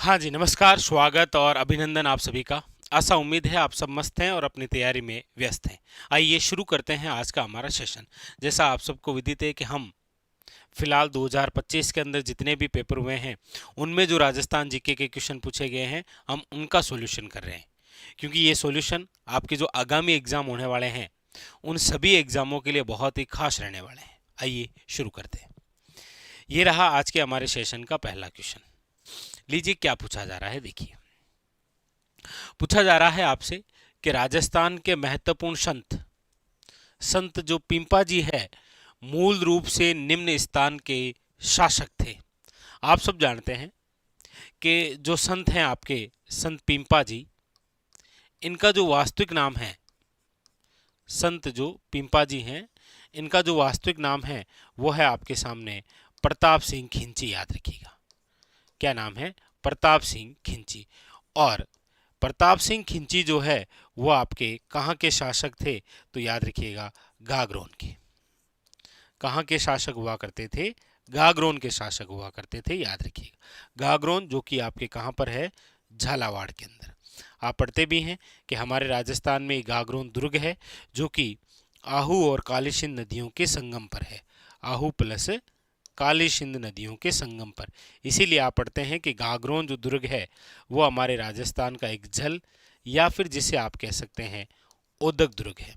हाँ जी, नमस्कार, स्वागत और अभिनंदन आप सभी का। आशा उम्मीद है आप सब मस्त हैं और अपनी तैयारी में व्यस्त हैं। आइए शुरू करते हैं आज का हमारा सेशन। जैसा आप सबको विदित है कि हम फिलहाल 2025 के अंदर जितने भी पेपर हुए हैं, उनमें जो राजस्थान जीके के क्वेश्चन पूछे गए हैं, हम उनका सॉल्यूशन कर रहे हैं। क्योंकि ये सॉल्यूशन आपके जो आगामी एग्जाम होने वाले हैं, उन सभी एग्जामों के लिए बहुत ही खास रहने वाले हैं। आइए शुरू करते हैं। ये रहा आज के हमारे सेशन का पहला क्वेश्चन। लीजिए क्या पूछा जा रहा है, देखिए। पूछा जा रहा है आपसे कि राजस्थान के महत्वपूर्ण संत संत जो पिंपा जी है, मूल रूप से निम्न स्थान के शासक थे। आप सब जानते हैं कि जो संत हैं आपके संत पिंपा जी, इनका जो वास्तविक नाम है, संत जो पिंपा जी हैं, इनका जो वास्तविक नाम है वो है आपके सामने प्रताप सिंह खिंची। याद रखिएगा, क्या नाम है? प्रताप सिंह खिंची। और प्रताप सिंह खिंची जो है वो आपके कहाँ के शासक थे? तो याद रखिएगा, गागरोन के। कहाँ के शासक हुआ करते थे? गागरोन के शासक हुआ करते थे, याद रखिएगा। गागरोन जो कि आपके कहाँ पर है? झालावाड़ के अंदर। आप पढ़ते भी हैं कि हमारे राजस्थान में गागरोन दुर्ग है जो कि आहू और काली सिंध नदियों के संगम पर है। आहू प्लस काली सिंध नदियों के संगम पर। इसीलिए आप पढ़ते हैं कि गागरोन जो दुर्ग है वो हमारे राजस्थान का एक जल या फिर जिसे आप कह सकते हैं ओदक दुर्ग है।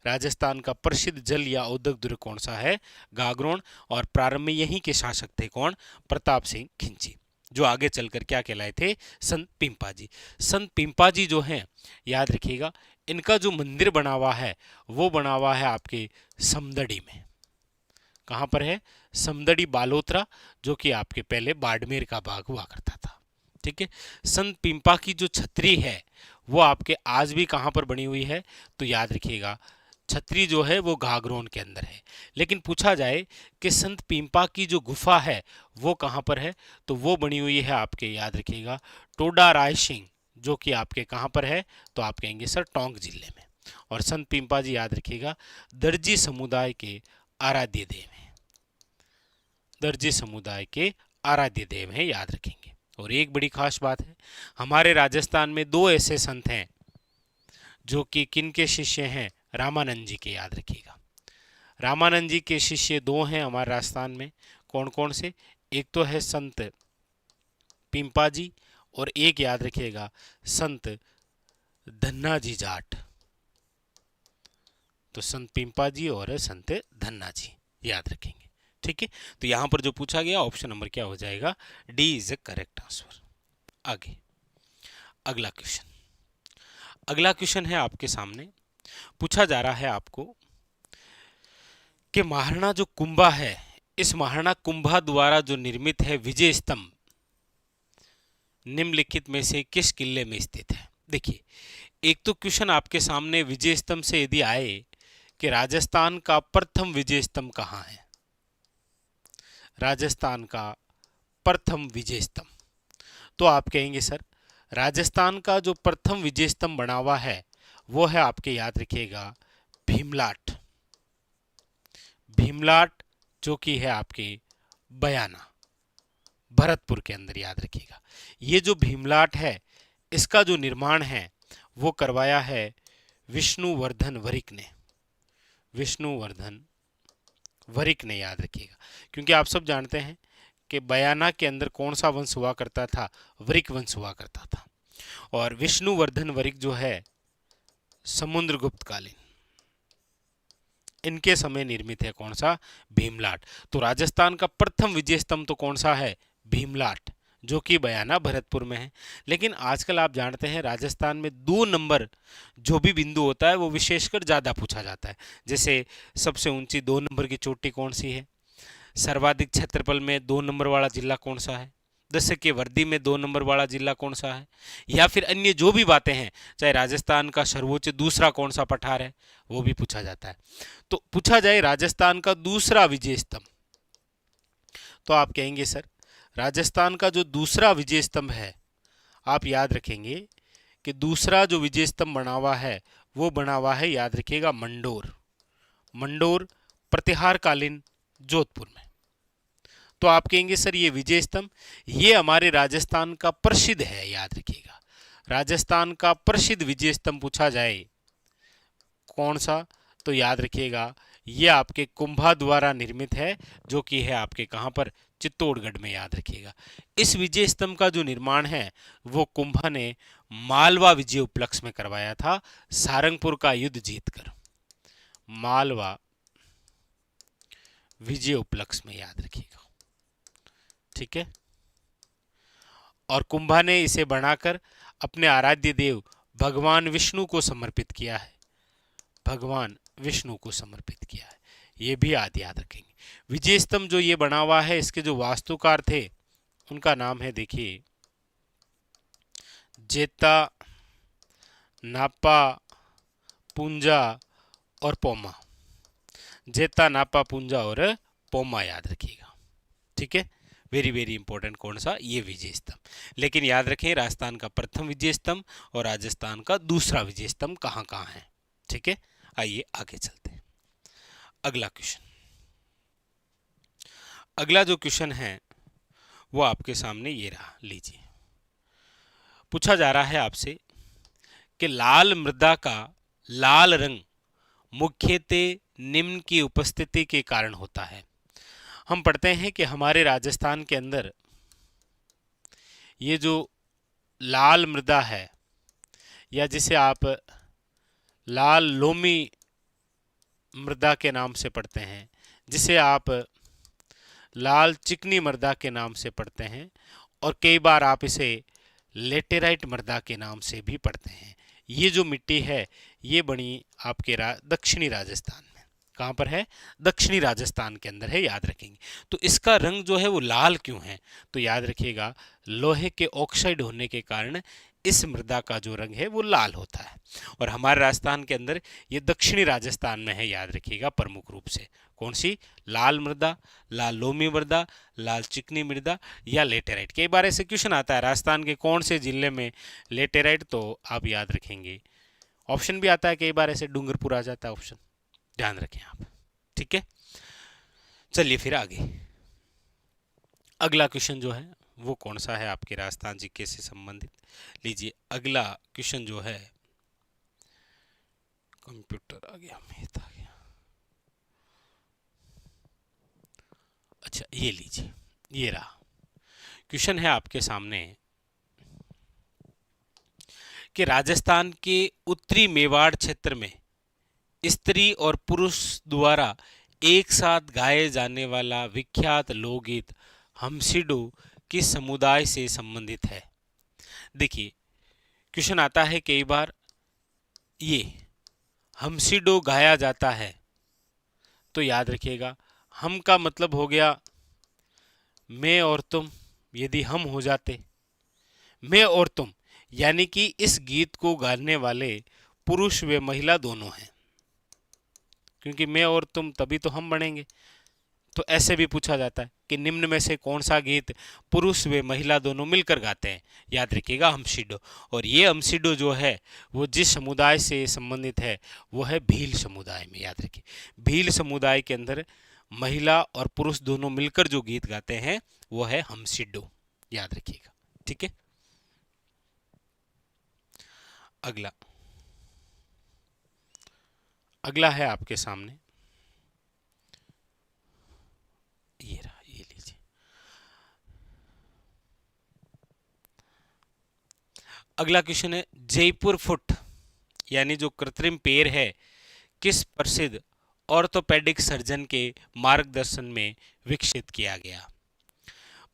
राजस्थान का प्रसिद्ध जल या ओदक दुर्ग कौन सा है? गागरोन। और प्रारंभ में यहीं के शासक थे कौन? प्रताप सिंह खिंची, जो आगे चलकर क्या कहलाए थे? संत पिंपा जी। संत पिंपा जी जो हैं, याद रखिएगा, इनका जो मंदिर बना हुआ है वो बना हुआ है आपके समदड़ी में। कहाँ पर है? समदड़ी बालोतरा, जो कि आपके पहले बाड़मेर का भाग हुआ करता था। ठीक है। संत पिंपा की जो छतरी है वो आपके आज भी कहाँ पर बनी हुई है? तो याद रखिएगा, छतरी जो है वो गागरोन के अंदर है। लेकिन पूछा जाए कि संत पिंपा की जो गुफा है वो कहाँ पर है? तो वो बनी हुई है आपके, याद रखिएगा, टोडा राय सिंह, जो कि आपके कहाँ पर है? तो आप कहेंगे सर टोंक जिले में। और संत पिंपा जी, याद रखिएगा, दर्जी समुदाय के आराध्य देव हैं। दर्जी समुदाय के आराध्य देव हैं, याद रखेंगे। और एक बड़ी खास बात है, हमारे राजस्थान में दो ऐसे संत हैं जो कि किन के शिष्य हैं? रामानंद जी के, याद रखिएगा। रामानंद जी के शिष्य दो हैं हमारे राजस्थान में। कौन कौन से? एक तो है संत पिंपा जी और एक, याद रखिएगा, संत धन्ना जी जाट। तो संत पिंपा जी और संत धन्ना जी, याद रखेंगे। ठीक है। तो यहां पर जो पूछा गया ऑप्शन नंबर क्या हो जाएगा? D is a correct answer. आगे अगला क्वेश्चन। अगला क्वेश्चन है आपके सामने। पूछा जा रहा है आपको कि महाराणा जो कुंभा है, इस महाराणा कुंभा द्वारा जो निर्मित है विजय स्तंभ, निम्नलिखित में से किस किले में स्थित है? देखिए, एक तो क्वेश्चन आपके सामने विजय स्तंभ से यदि आए कि राजस्थान का प्रथम विजय स्तंभ कहाँ है? राजस्थान का प्रथम विजय स्तंभ, तो आप कहेंगे सर राजस्थान का जो प्रथम विजय स्तंभ बना हुआ है वो है आपके, याद रखिएगा, भीमलाट। भीमलाट जो कि है आपके बयाना, भरतपुर के अंदर, याद रखिएगा। ये जो भीमलाट है इसका जो निर्माण है वो करवाया है विष्णुवर्धन वरिक ने। विष्णुवर्धन वरिक ने, याद रखिएगा। क्योंकि आप सब जानते हैं कि बयाना के अंदर कौन सा वंश हुआ करता था? वरिक वंश हुआ करता था। और विष्णुवर्धन वरिक जो है समुद्रगुप्त कालीन, इनके समय निर्मित है कौन सा? भीमलाट। तो राजस्थान का प्रथम विजय स्तंभ तो कौन सा है? भीमलाट, जो कि बयाना भरतपुर में है। लेकिन आजकल आप जानते हैं राजस्थान में 2 नंबर जो भी बिंदु होता है वो विशेषकर ज़्यादा पूछा जाता है। जैसे सबसे ऊंची 2 नंबर की चोटी कौन सी है? सर्वाधिक क्षेत्रफल में 2 नंबर वाला जिला कौन सा है? जैसे कि वर्दी में 2 नंबर वाला जिला कौन सा है? या फिर अन्य जो भी बातें हैं, चाहे राजस्थान का सर्वोच्च दूसरा कौन सा पठार है, वो भी पूछा जाता है। तो पूछा जाए राजस्थान का दूसरा विजय स्तंभ, तो आप कहेंगे सर राजस्थान का जो दूसरा विजय स्तंभ है, आप याद रखेंगे कि दूसरा जो विजय स्तंभ बना हुआ है वो बना हुआ है, याद रखिएगा, मंडोर। मंडोर प्रतिहार कालीन जोधपुर में। तो आप कहेंगे सर ये विजय स्तंभ, ये हमारे राजस्थान का प्रसिद्ध है, याद रखिएगा। राजस्थान का प्रसिद्ध विजय स्तंभ पूछा जाए कौन सा, तो याद रखिएगा ये आपके कुंभा द्वारा निर्मित है, जो कि है आपके कहां पर, चित्तौड़गढ़ में, याद रखिएगा। इस विजय स्तंभ का जो निर्माण है वो कुंभा ने मालवा विजय उपलक्ष्य में करवाया था, सारंगपुर का युद्ध जीतकर, मालवा विजय उपलक्ष्य में, याद रखिएगा। ठीक है, और कुंभा ने इसे बनाकर अपने आराध्य देव भगवान विष्णु को समर्पित किया है, भगवान विष्णु को समर्पित किया है, ये भी याद रखेंगे। विजय स्तंभ जो ये बना हुआ है, इसके जो वास्तुकार थे उनका नाम है, देखिए, जेता, नापा, पुंजा और पोमा। जेता, नापा, पुंजा और पोमा, याद रखिएगा। ठीक है, वेरी वेरी इंपॉर्टेंट, कौन सा, ये विजय स्तंभ। लेकिन याद रखें राजस्थान का प्रथम विजय स्तंभ और राजस्थान का दूसरा विजय स्तंभ कहाँ कहाँ है। ठीक है, आइए आगे चलते हैं। अगला क्वेश्चन, अगला जो क्वेश्चन है वो आपके सामने ये रहा, लीजिए। पूछा जा रहा है आपसे कि लाल मृदा का लाल रंग मुख्यतः निम्न की उपस्थिति के कारण होता है। हम पढ़ते हैं कि हमारे राजस्थान के अंदर ये जो लाल मृदा है, या जिसे आप लाल लोमी मृदा के नाम से पढ़ते हैं, जिसे आप लाल चिकनी मृदा के नाम से पढ़ते हैं, और कई बार आप इसे लेटेराइट मृदा के नाम से भी पढ़ते हैं। ये जो मिट्टी है ये बनी आपके दक्षिणी राजस्थान में, कहाँ पर है, दक्षिणी राजस्थान के अंदर है, याद रखेंगे। तो इसका रंग जो है वो लाल क्यों है, तो याद रखिएगा लोहे के ऑक्साइड होने के कारण इस मृदा का जो रंग है वो लाल होता है। और हमारे राजस्थान के अंदर ये दक्षिणी राजस्थान में है, याद रखिएगा, प्रमुख रूप से कौन सी, लाल मृदा, लाल लोमी मृदा, लाल चिकनी मृदा या लेटेराइट। कई बार ऐसे क्वेश्चन आता है राजस्थान के कौन से जिले में लेटेराइट, तो आप याद रखेंगे ऑप्शन भी आता है, कई बार ऐसे डूंगरपुर आ जाता है ऑप्शन, ध्यान रखें आप। ठीक है, चलिए फिर आगे। अगला क्वेश्चन जो है वो कौन सा है आपके राजस्थान जीके से संबंधित, लीजिए। अगला क्वेश्चन जो है, कंप्यूटर आ गया, मेहता आ गया, अच्छा ये लीजिए, ये रहा क्वेश्चन है आपके सामने कि राजस्थान के उत्तरी मेवाड़ क्षेत्र में स्त्री और पुरुष द्वारा एक साथ गाए जाने वाला विख्यात लोकगीत हमसिडो किस समुदाय से संबंधित है। देखिए क्वेश्चन आता है कई बार, ये हमसिडो गाया जाता है, तो याद रखिएगा हम का मतलब हो गया मैं और तुम, यदि हम हो जाते मैं और तुम, यानी कि इस गीत को गाने वाले पुरुष व महिला दोनों हैं, क्योंकि मैं और तुम तभी तो हम बनेंगे। तो ऐसे भी पूछा जाता है कि निम्न में से कौन सा गीत पुरुष व महिला दोनों मिलकर गाते हैं, याद रखिएगा हमसिडो। और ये हमसिडो जो है वो जिस समुदाय से संबंधित है वो है भील समुदाय में, याद रखिए। भील समुदाय के अंदर महिला और पुरुष दोनों मिलकर जो गीत गाते हैं वो है हमसिडो, याद रखिएगा। ठीक है, अगला अगला है आपके सामने, ये रहा, ये लीजिए। अगला क्वेश्चन है, जयपुर फुट यानी जो कृत्रिम पैर है किस प्रसिद्ध ऑर्थोपेडिक सर्जन के मार्गदर्शन में विकसित किया गया।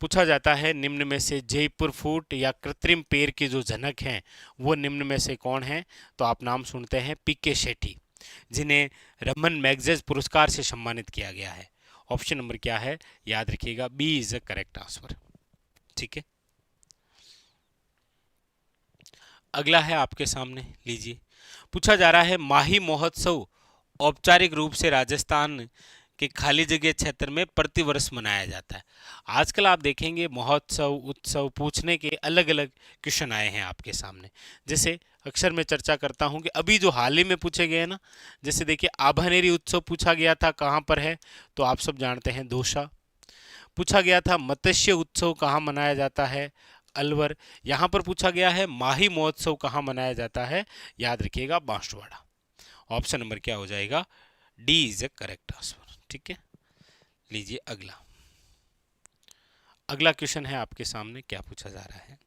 पूछा जाता है निम्न में से जयपुर फुट या कृत्रिम पैर के जो जनक हैं वो निम्न में से कौन है, तो आप नाम सुनते हैं पीके शेट्टी, जिन्हें रमन मैगसेसे पुरस्कार से सम्मानित किया गया है। ऑप्शन नंबर क्या है, याद रखिएगा B is the correct answer. ठीक है, अगला है आपके सामने, लीजिए। पूछा जा रहा है माही महोत्सव औपचारिक रूप से राजस्थान के खाली जगह क्षेत्र में प्रतिवर्ष मनाया जाता है। आजकल आप देखेंगे महोत्सव उत्सव पूछने के अलग अलग क्वेश्चन आए हैं आपके सामने। जैसे अक्सर मैं चर्चा करता हूं कि अभी जो हाल ही में पूछे गए ना, जैसे देखिए आभानेरी उत्सव पूछा गया था, कहाँ पर है, तो आप सब जानते हैं दौसा। पूछा गया था मत्स्य उत्सव कहाँ मनाया जाता है, अलवर। यहाँ पर पूछा गया है माही महोत्सव कहाँ मनाया जाता है, याद रखिएगा बांसवाड़ा। ऑप्शन नंबर क्या हो जाएगा, D is a correct answer. ठीक है, लीजिए अगला। अगला क्वेश्चन है आपके सामने, क्या पूछा जा रहा है।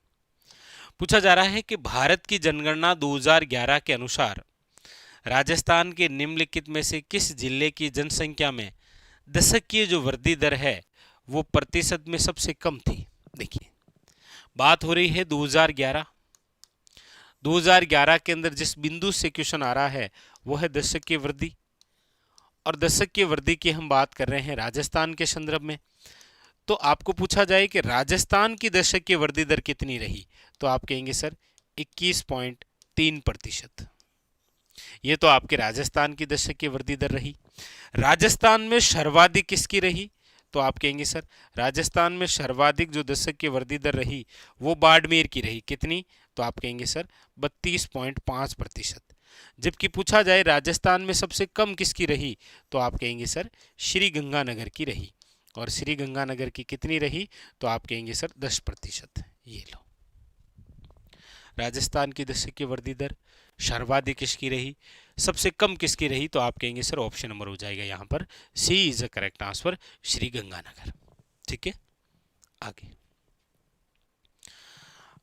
पूछा जा रहा है कि भारत की जनगणना 2011 के अनुसार राजस्थान के निम्नलिखित में से किस जिले की जनसंख्या में दशकीय जो वृद्धि दर है वो प्रतिशत में सबसे कम थी। देखिए बात हो रही है 2011 के अंदर जिस बिंदु से क्वेश्चन आ रहा है वो है दशकीय वृद्धि, और दशकीय वृद्धि की हम बात कर रहे हैं राजस्थान के संदर्भ में। तो आपको पूछा जाए कि राजस्थान की दशकीय वृद्धि दर कितनी रही, तो आप कहेंगे सर 21.3%। ये तो आपके राजस्थान की दशकीय वृद्धि दर रही। राजस्थान में सर्वाधिक किसकी रही, तो आप कहेंगे सर राजस्थान में सर्वाधिक जो दशकीय वृद्धि दर रही वो बाड़मेर की रही। कितनी, तो आप कहेंगे सर 32.5%। जबकि पूछा जाए राजस्थान में सबसे कम किसकी रही, तो आप कहेंगे सर श्री गंगानगर की रही। और श्री गंगानगर की कितनी रही, तो आप कहेंगे सर 10%। ये लो, राजस्थान की दशकीय वृद्धि दर सर्वाधिक किसकी रही, सबसे कम किसकी रही, तो आप कहेंगे सर ऑप्शन नंबर हो जाएगा यहाँ पर C is a correct answer, Shri Ganganagar. ठीक है, आगे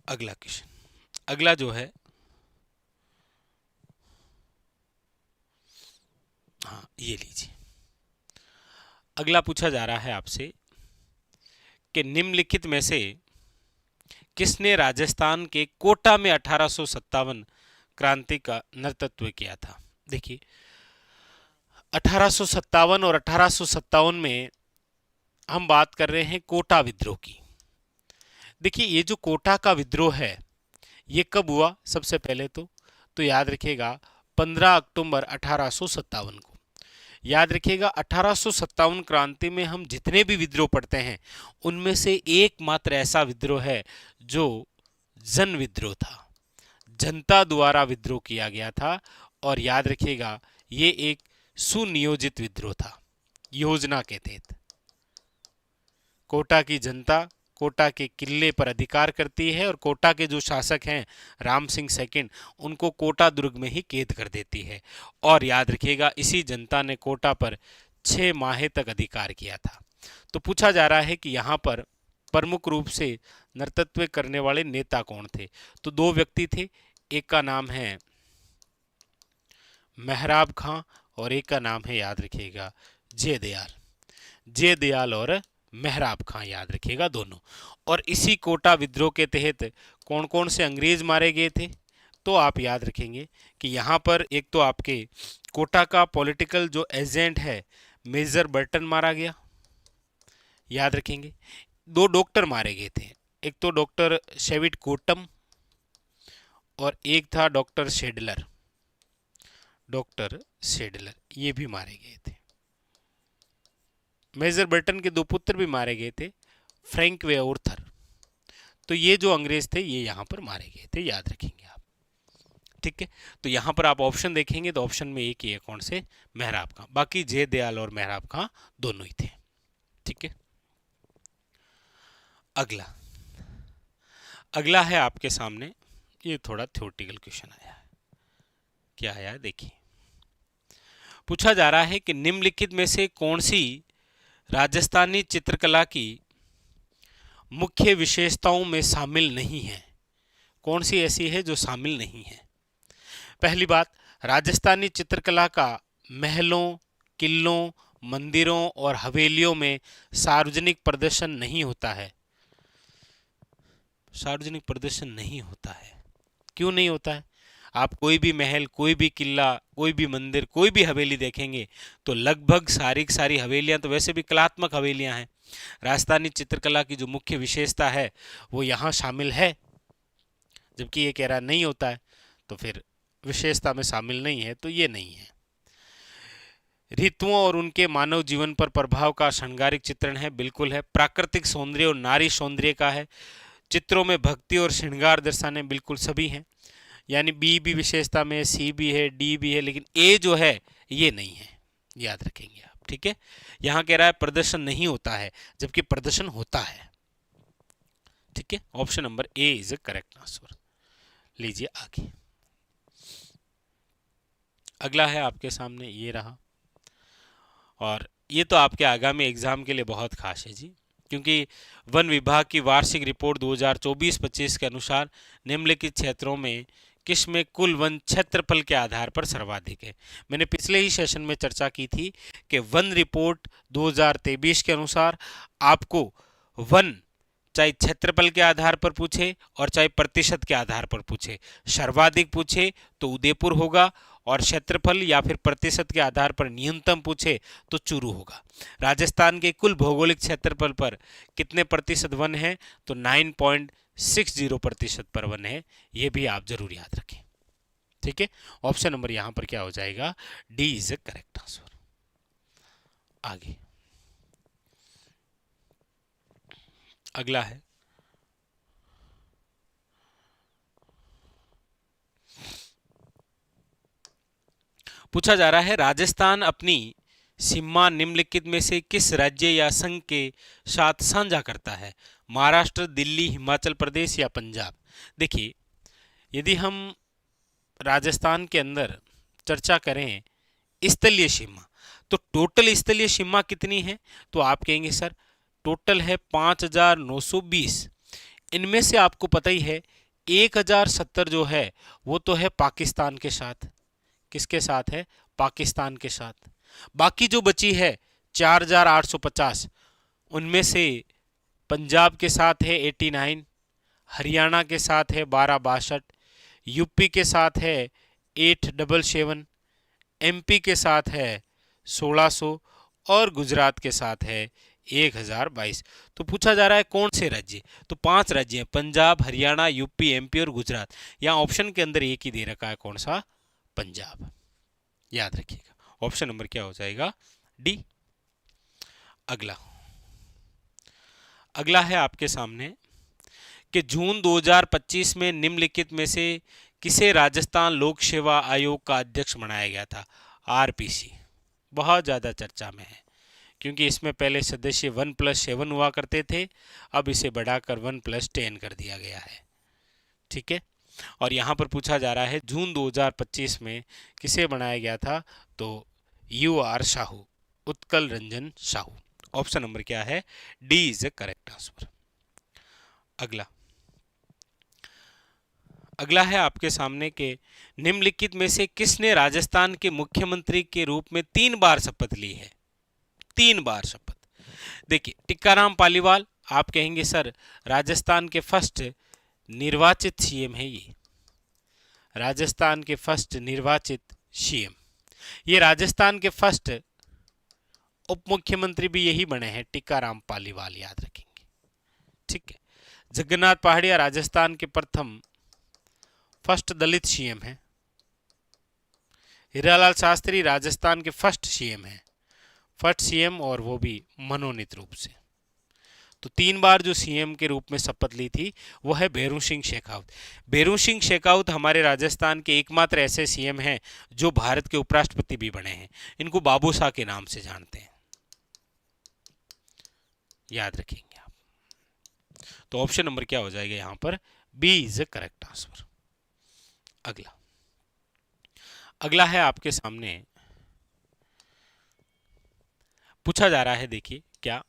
अगला क्वेश्चन। अगला जो है, हाँ ये लीजिए। अगला पूछा जा रहा है आपसे कि निम्नलिखित में से किसने राजस्थान के कोटा में 1857 क्रांति का नेतृत्व किया था। देखिए 1857 और 1857 में हम बात कर रहे हैं कोटा विद्रोह की। देखिए ये जो कोटा का विद्रोह है ये कब हुआ, सबसे पहले तो याद रखिएगा 15 अक्टूबर 1857 को। याद रखिएगा 1857 क्रांति में हम जितने भी विद्रोह पढ़ते हैं उनमें से एकमात्र ऐसा विद्रोह है जो जन विद्रोह था, जनता द्वारा विद्रोह किया गया था। और याद रखिएगा ये एक सुनियोजित विद्रोह था, योजना के तहत। कोटा की जनता कोटा के किले पर अधिकार करती है और कोटा के जो शासक हैं राम सिंह सेकंड, उनको कोटा दुर्ग में ही कैद कर देती है। और याद रखिएगा इसी जनता ने कोटा पर 6 माह तक अधिकार किया था। तो पूछा जा रहा है कि यहाँ पर प्रमुख रूप से नेतृत्व करने वाले नेता कौन थे, तो 2 व्यक्ति थे। एक का नाम है मेहराब खां और एक का नाम है, याद रखिएगा, जयदयाल और मेहराब खां, याद रखिएगा दोनों। और इसी कोटा विद्रोह के तहत कौन कौन से अंग्रेज मारे गए थे, तो आप याद रखेंगे कि यहाँ पर एक तो आपके कोटा का पॉलिटिकल जो एजेंट है मेजर बर्टन मारा गया, याद रखेंगे। 2 डॉक्टर मारे गए थे, एक तो डॉक्टर शेविट कोटम और एक था डॉक्टर शेडलर, ये भी मारे गए थे। मेजर बर्टन के 2 पुत्र भी मारे गए थे, फ्रैंक वे ऑर्थर। तो ये जो अंग्रेज थे ये यहाँ पर मारे गए थे, याद रखेंगे आप। ठीक है, तो यहाँ पर आप ऑप्शन देखेंगे तो ऑप्शन में एक ही है, कौन से, मेहराब खां। बाकी जयदयाल और मेहराब खां दोनों ही थे। ठीक है, अगला है आपके सामने, ये थोड़ा थ्योरेटिकल क्वेश्चन आया है। क्या आया है देखिए। पूछा जा रहा है कि निम्नलिखित में से कौन सी राजस्थानी चित्रकला की मुख्य विशेषताओं में शामिल नहीं है, कौन सी ऐसी है जो शामिल नहीं है। पहली बात, राजस्थानी चित्रकला का महलों, किलों, मंदिरों और हवेलियों में सार्वजनिक प्रदर्शन नहीं होता है। सार्वजनिक प्रदर्शन नहीं होता है, क्यों नहीं होता है? आप कोई भी महल, कोई भी किला, कोई भी मंदिर, कोई भी हवेली देखेंगे तो लगभग सारी हवेलियां तो वैसे भी कलात्मक हवेलियां हैं। राजस्थानी चित्रकला की जो मुख्य विशेषता है वो यहाँ शामिल है, जबकि ये कह रहा नहीं होता है, तो फिर विशेषता में शामिल नहीं है, तो ये नहीं है। ऋतुओं और उनके मानव जीवन पर प्रभाव का श्रृंगारिक चित्रण है, बिल्कुल है। प्राकृतिक सौंदर्य और नारी सौंदर्य का है। चित्रों में भक्ति और श्रृंगार दर्शाने, बिल्कुल सभी हैं। यानी बी भी विशेषता में, सी भी है, डी भी है, लेकिन ए जो है ये नहीं है, याद रखेंगे आप। ठीक है, यहां कह रहा है प्रदर्शन नहीं होता है, जबकि प्रदर्शन होता है। ठीक है, option number A is a correct answer. लीजिए आगे, अगला है आपके सामने, ये रहा, और ये तो आपके आगामी एग्जाम के लिए बहुत खास है जी, क्योंकि वन विभाग की वार्षिक रिपोर्ट 2024-25 के अनुसार निम्नलिखित क्षेत्रों में किस में कुल वन क्षेत्रफल के आधार पर सर्वाधिक है। मैंने पिछले ही सेशन में चर्चा की थी कि वन रिपोर्ट 2023 के अनुसार आपको वन चाहे क्षेत्रफल के आधार पर पूछे और चाहे प्रतिशत के आधार पर पूछे, सर्वाधिक पूछे तो उदयपुर होगा, और क्षेत्रफल या फिर प्रतिशत के आधार पर न्यूनतम पूछे तो चूरू होगा। राजस्थान के कुल भौगोलिक क्षेत्रफल पर कितने प्रतिशत वन है, तो 9.60% पर वन है, यह भी आप जरूर याद रखें। ठीक है, ऑप्शन नंबर यहां पर क्या हो जाएगा, D is a correct answer. आगे अगला है, पूछा जा रहा है राजस्थान अपनी सीमा निम्नलिखित में से किस राज्य या संघ के साथ साझा करता है, महाराष्ट्र, दिल्ली, हिमाचल प्रदेश या पंजाब। देखिए, यदि हम राजस्थान के अंदर चर्चा करें स्थलीय सीमा, तो टोटल स्थलीय सीमा कितनी है, तो आप कहेंगे सर टोटल है 5,920। इनमें से आपको पता ही है 1,070 जो है वो तो है पाकिस्तान के साथ। किसके साथ है, पाकिस्तान के साथ। बाकी जो बची है 4,850, उनमें से पंजाब के साथ है 89, हरियाणा के साथ है 1262, यूपी के साथ है 877, एमपी के साथ है 1600 और गुजरात के साथ है 1022। तो पूछा जा रहा है कौन से राज्य, तो 5 राज्य हैं, पंजाब, हरियाणा, यूपी, एमपी और गुजरात। यहाँ ऑप्शन के अंदर एक ही दे रखा है, कौन सा, पंजाब। याद रखिएगा, ऑप्शन नंबर क्या हो जाएगा, डी। अगला अगला है आपके सामने कि जून 2025 में निम्नलिखित में से किसे राजस्थान लोक सेवा आयोग का अध्यक्ष बनाया गया था। आरपीसी बहुत ज़्यादा चर्चा में है, क्योंकि इसमें पहले सदस्य 1+7 हुआ करते थे, अब इसे बढ़ाकर 1+10 कर दिया गया है। ठीक है, और यहाँ पर पूछा जा रहा है जून 2025 में किसे बनाया गया था, तो UR Sahu, Utkal Ranjan Sahu. Option number क्या है, D is a correct answer. अगला अगला है आपके सामने के निम्नलिखित में से किसने राजस्थान के मुख्यमंत्री के रूप में 3 बार शपथ ली है, 3 बार शपथ। देखिए, टिक्काराम पालीवाल, आप कहेंगे सर राजस्थान के फर्स्ट निर्वाचित सीएम है ये, राजस्थान के फर्स्ट निर्वाचित सीएम। ये राजस्थान के फर्स्ट उप मुख्यमंत्री भी यही बने हैं, टिक्काराम पालीवाल, याद रखेंगे। ठीक है, जगन्नाथ पहाड़िया राजस्थान के प्रथम फर्स्ट दलित सीएम है। हीरालाल शास्त्री राजस्थान के फर्स्ट सीएम है, फर्स्ट सीएम, और वो भी मनोनीत रूप से। तो 3 बार जो सीएम के रूप में शपथ ली थी वो है भैरू सिंह शेखावत। भैरू सिंह शेखावत हमारे राजस्थान के एकमात्र ऐसे सीएम हैं जो भारत के उपराष्ट्रपति भी बने हैं। इनको बाबू शाह के नाम से जानते हैं, याद रखेंगे आप। तो ऑप्शन नंबर क्या हो जाएगा यहाँ पर, B is a correct answer. अगला अगला है आपके सामने, पूछा जा रहा है, देखिए क्या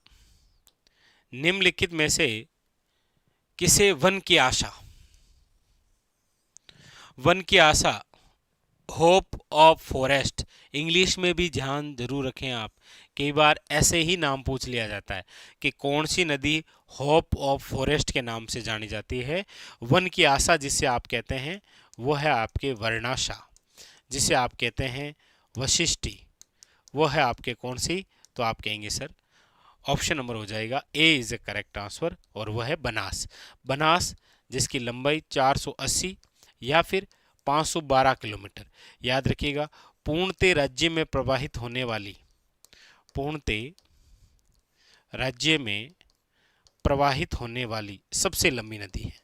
निम्नलिखित में से किसे वन की आशा, वन की आशा, होप ऑफ फॉरेस्ट, इंग्लिश में भी ध्यान जरूर रखें आप, कई बार ऐसे ही नाम पूछ लिया जाता है कि कौन सी नदी होप ऑफ फॉरेस्ट के नाम से जानी जाती है। वन की आशा जिसे आप कहते हैं वो है आपके वर्णाशा, जिसे आप कहते हैं वशिष्ठी, वो है आपके कौन सी, तो आप कहेंगे सर ऑप्शन नंबर हो जाएगा ए इज ए करेक्ट आंसर, और वह है बनास। बनास जिसकी लंबाई 480 या फिर 512 किलोमीटर। याद रखिएगा, पूर्णतः राज्य में प्रवाहित होने वाली, पूर्णतः राज्य में प्रवाहित होने वाली सबसे लंबी नदी है,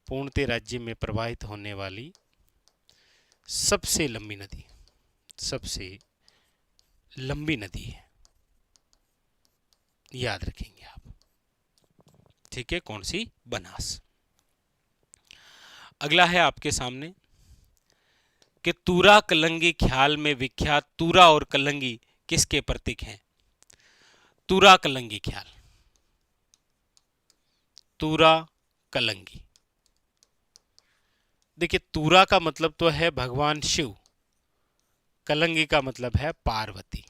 पूर्णतः राज्य में प्रवाहित होने वाली सबसे लंबी नदी, सबसे लंबी नदी है, याद रखेंगे आप। ठीक है, कौन सी? बनास। अगला है आपके सामने कि तूरा कलंगी ख्याल में विख्यात तूरा और कलंगी किसके प्रतीक हैं? तूरा कलंगी ख्याल, तूरा कलंगी। देखिए, तूरा का मतलब तो है भगवान शिव, कलंगी का मतलब है पार्वती।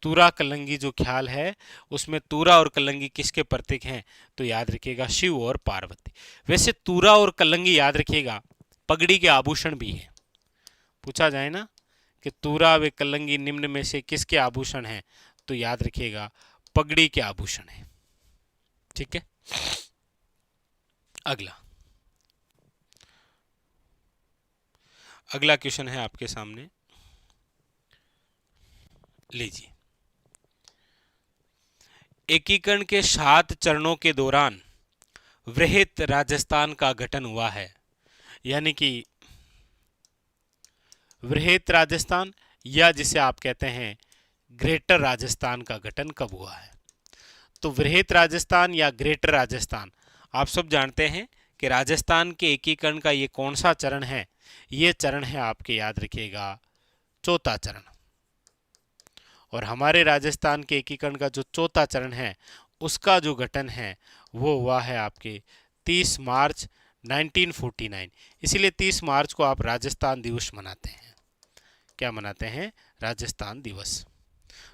तूरा कलंगी जो ख्याल है उसमें तूरा और कलंगी किसके प्रतीक हैं? तो याद रखिएगा शिव और पार्वती। वैसे तूरा और कलंगी याद रखिएगा पगड़ी के आभूषण भी है। पूछा जाए ना कि तूरा व कलंगी निम्न में से किसके आभूषण हैं, तो याद रखिएगा पगड़ी के आभूषण है। ठीक है, अगला क्वेश्चन है आपके सामने, लीजिए। एकीकरण के 7 चरणों के दौरान वृहत राजस्थान का गठन हुआ है, यानी कि वृहत राजस्थान या जिसे आप कहते हैं ग्रेटर राजस्थान का गठन कब हुआ है? तो वृहत राजस्थान या ग्रेटर राजस्थान, आप सब जानते हैं कि राजस्थान के एकीकरण का ये कौन सा चरण है? ये चरण है आपके, याद रखिएगा, चौथा चरण। और हमारे राजस्थान के एकीकरण का जो चौथा चरण है उसका जो गठन है वो हुआ है आपके 30 मार्च 1949। इसीलिए 30 मार्च को आप राजस्थान दिवस मनाते हैं। क्या मनाते हैं? राजस्थान दिवस।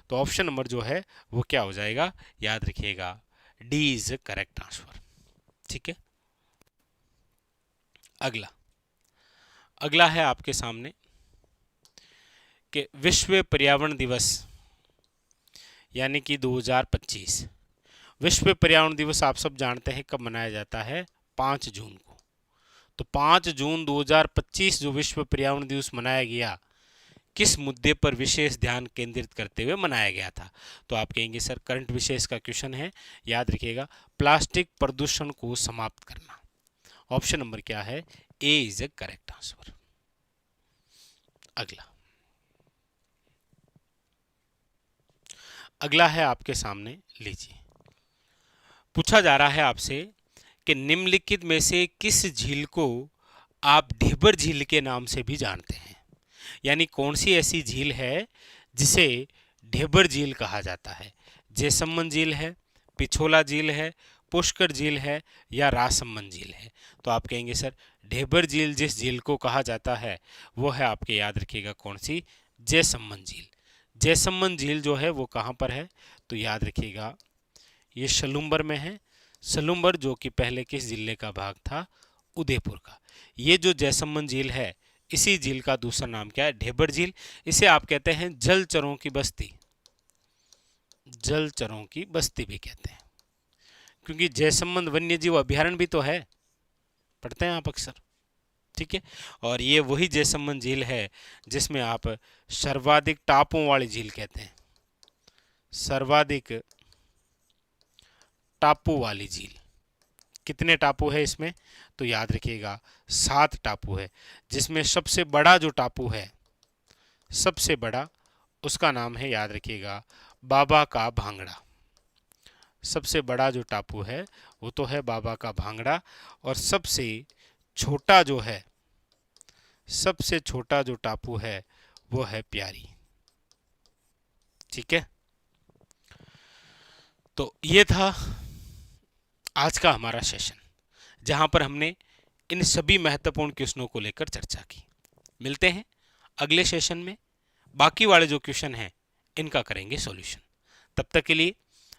तो ऑप्शन नंबर जो है वो क्या हो जाएगा? याद रखिएगा डी इज करेक्ट आंसर। ठीक है, अगला है आपके सामने कि विश्व पर्यावरण दिवस यानी कि 2025। विश्व पर्यावरण दिवस आप सब जानते हैं कब मनाया जाता है? 5 जून को। तो 5 जून 2025 जो विश्व पर्यावरण दिवस मनाया गया, किस मुद्दे पर विशेष ध्यान केंद्रित करते हुए मनाया गया था? तो आप कहेंगे सर करंट विशेष का क्वेश्चन है, याद रखिएगा प्लास्टिक प्रदूषण को समाप्त करना। ऑप्शन नंबर क्या है? ए इज ए करेक्ट आंसर। अगला है आपके सामने, लीजिए। पूछा जा रहा है आपसे कि निम्नलिखित में से किस झील को आप ढेबर झील के नाम से भी जानते हैं? यानी कौन सी ऐसी झील है जिसे ढेबर झील कहा जाता है? जैसमंद झील है, पिछोला झील है, पुष्कर झील है या रासमंद झील है? तो आप कहेंगे सर ढेबर झील जिस झील को कहा जाता है वो है आपके, याद रखिएगा कौन सी? जैसमंद झील। जैसमंद झील जो है वो कहाँ पर है? तो याद रखिएगा ये सलूम्बर में है। सलूम्बर जो कि पहले किस जिले का भाग था? उदयपुर का। ये जो जैसमंद झील है इसी झील का दूसरा नाम क्या है? ढेबर झील। इसे आप कहते हैं जलचरों की बस्ती, जलचरों की बस्ती भी कहते हैं, क्योंकि जैसमंद वन्य जीव अभ्यारण्य भी तो है, पढ़ते हैं आप अक्सर। ठीक है, और ये वही जैसमंद झील है जिसमें आप सर्वाधिक टापुओं वाली झील कहते हैं, सर्वाधिक टापू वाली झील। कितने टापू है इसमें? तो याद रखिएगा 7 टापू है, जिसमें सबसे बड़ा जो टापू है, सबसे बड़ा, उसका नाम है, याद रखिएगा, बाबा का भांगड़ा। सबसे बड़ा जो टापू है वो तो है बाबा का भांगड़ा, और सबसे छोटा जो है, सबसे छोटा जो टापू है वो है प्यारी। ठीक है, तो ये था आज का हमारा सेशन, जहां पर हमने इन सभी महत्वपूर्ण क्वेश्चनों को लेकर चर्चा की। मिलते हैं अगले सेशन में, बाकी वाले जो क्वेश्चन हैं इनका करेंगे सॉल्यूशन। तब तक के लिए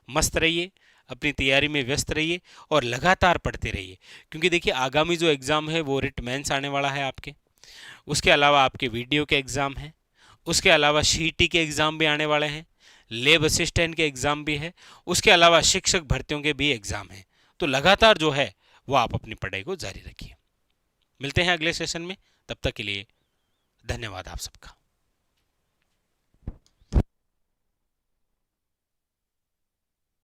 मस्त रहिए, अपनी तैयारी में व्यस्त रहिए और लगातार पढ़ते रहिए, क्योंकि देखिए आगामी जो एग्ज़ाम है वो रिट मेंस आने वाला है आपके, उसके अलावा आपके वीडियो के एग्ज़ाम हैं, उसके अलावा सीईटी के एग्ज़ाम भी आने वाले हैं, लैब असिस्टेंट के एग्ज़ाम भी है, उसके अलावा शिक्षक भर्तियों के भी एग्ज़ाम हैं। तो लगातार जो है वो आप अपनी पढ़ाई को जारी रखिए। मिलते हैं अगले सेशन में, तब तक के लिए धन्यवाद आप सबका।